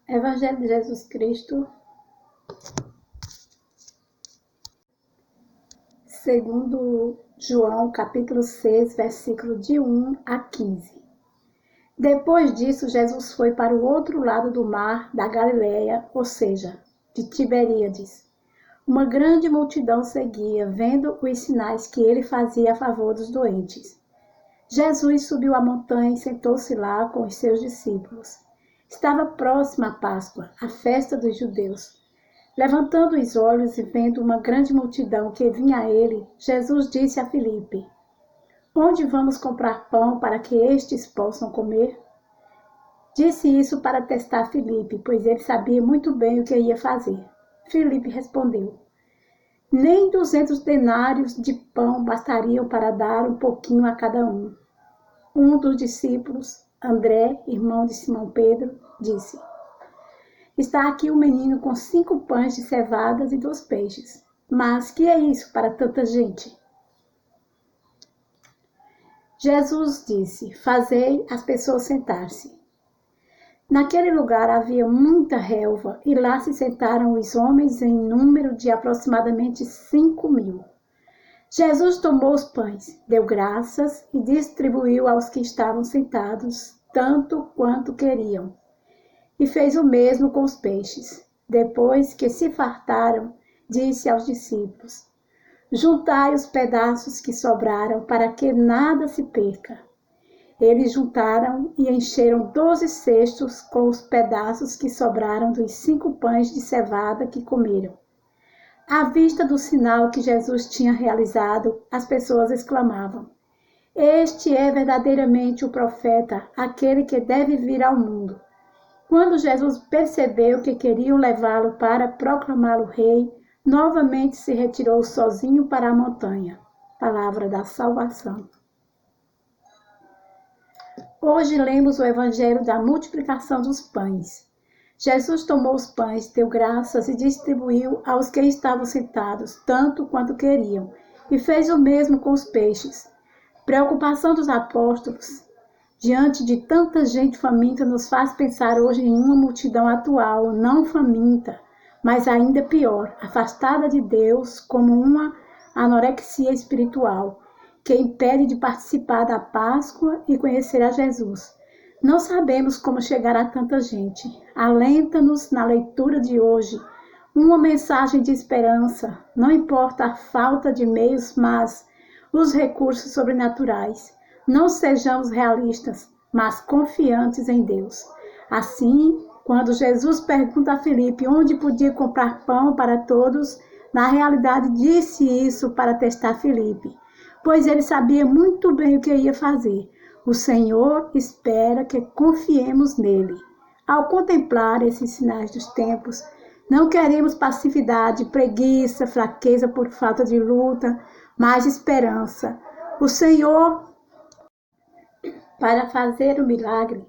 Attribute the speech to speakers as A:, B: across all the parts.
A: Evangelho de Jesus Cristo, segundo João, capítulo 6, versículo de 1 a 15. Depois disso, Jesus foi para o outro lado do mar da Galileia, ou seja, de Tiberíades. Uma grande multidão seguia, vendo os sinais que ele fazia a favor dos doentes. Jesus subiu a montanha e sentou-se lá com os seus discípulos. Estava próxima a Páscoa, a festa dos judeus. Levantando os olhos e vendo uma grande multidão que vinha a ele, Jesus disse a Filipe: Onde vamos comprar pão para que estes possam comer? Disse isso para testar Filipe, pois ele sabia muito bem o que ia fazer. Filipe respondeu: Nem 200 denários de pão bastariam para dar um pouquinho a cada um. Um dos discípulos, André, irmão de Simão Pedro, disse: Está aqui um menino com 5 pães de cevadas e 2 peixes. Mas que é isso para tanta gente? Jesus disse: Fazei as pessoas sentar-se. Naquele lugar havia muita relva, e lá se sentaram os homens em número de aproximadamente 5.000. Jesus tomou os pães, deu graças e distribuiu aos que estavam sentados, tanto quanto queriam. E fez o mesmo com os peixes. Depois que se fartaram, disse aos discípulos: Juntai os pedaços que sobraram, para que nada se perca. Eles juntaram e encheram 12 cestos com os pedaços que sobraram dos 5 pães de cevada que comeram. À vista do sinal que Jesus tinha realizado, as pessoas exclamavam: Este é verdadeiramente o profeta, aquele que deve vir ao mundo. Quando Jesus percebeu que queriam levá-lo para proclamá-lo rei, novamente se retirou sozinho para a montanha. Palavra da salvação. Hoje lemos o evangelho da multiplicação dos pães. Jesus tomou os pães, deu graças e distribuiu aos que estavam sentados, tanto quanto queriam, e fez o mesmo com os peixes. Preocupação dos apóstolos diante de tanta gente faminta nos faz pensar hoje em uma multidão atual, não faminta, mas ainda pior, afastada de Deus, como uma anorexia espiritual, que impede de participar da Páscoa e conhecer a Jesus. Não sabemos como chegar a tanta gente. Alenta-nos na leitura de hoje uma mensagem de esperança. Não importa a falta de meios, mas os recursos sobrenaturais. Não sejamos realistas, mas confiantes em Deus. Assim, quando Jesus pergunta a Filipe onde podia comprar pão para todos, na realidade disse isso para testar Filipe, pois ele sabia muito bem o que ia fazer. O Senhor espera que confiemos nele. Ao contemplar esses sinais dos tempos, não queremos passividade, preguiça, fraqueza por falta de luta, mas esperança. O Senhor, para fazer o milagre,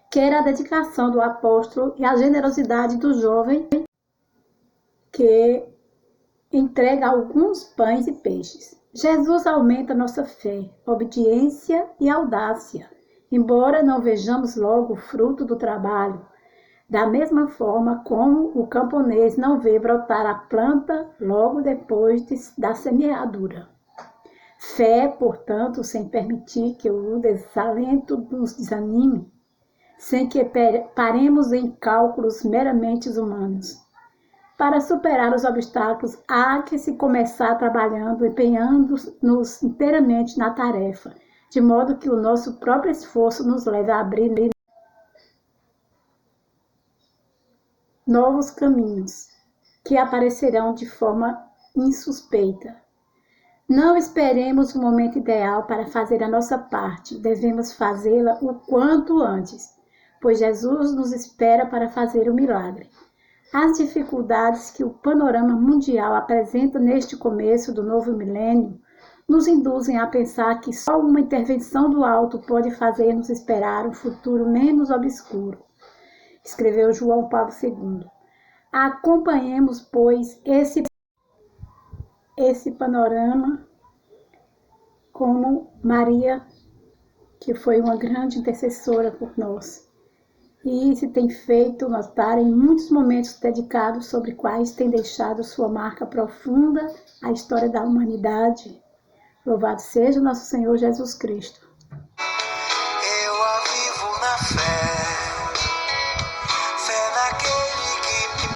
A: quer a dedicação do apóstolo e a generosidade do jovem que entrega alguns pães e peixes. Jesus aumenta nossa fé, obediência e audácia, embora não vejamos logo o fruto do trabalho, da mesma forma como o camponês não vê brotar a planta logo depois da semeadura. Fé, portanto, sem permitir que o desalento nos desanime, sem que paremos em cálculos meramente humanos. Para superar os obstáculos, há que se começar trabalhando, empenhando-nos inteiramente na tarefa, de modo que o nosso próprio esforço nos leve a abrir novos caminhos, que aparecerão de forma insuspeita. Não esperemos o momento ideal para fazer a nossa parte, devemos fazê-la o quanto antes, pois Jesus nos espera para fazer o milagre. As dificuldades que o panorama mundial apresenta neste começo do novo milênio nos induzem a pensar que só uma intervenção do alto pode fazer-nos esperar um futuro menos obscuro, escreveu João Paulo II. Acompanhemos, pois, esse panorama como Maria, que foi uma grande intercessora por nós. e se tem feito notar em muitos momentos dedicados sobre quais tem deixado sua marca profunda à história da humanidade. Louvado seja o nosso Senhor Jesus Cristo.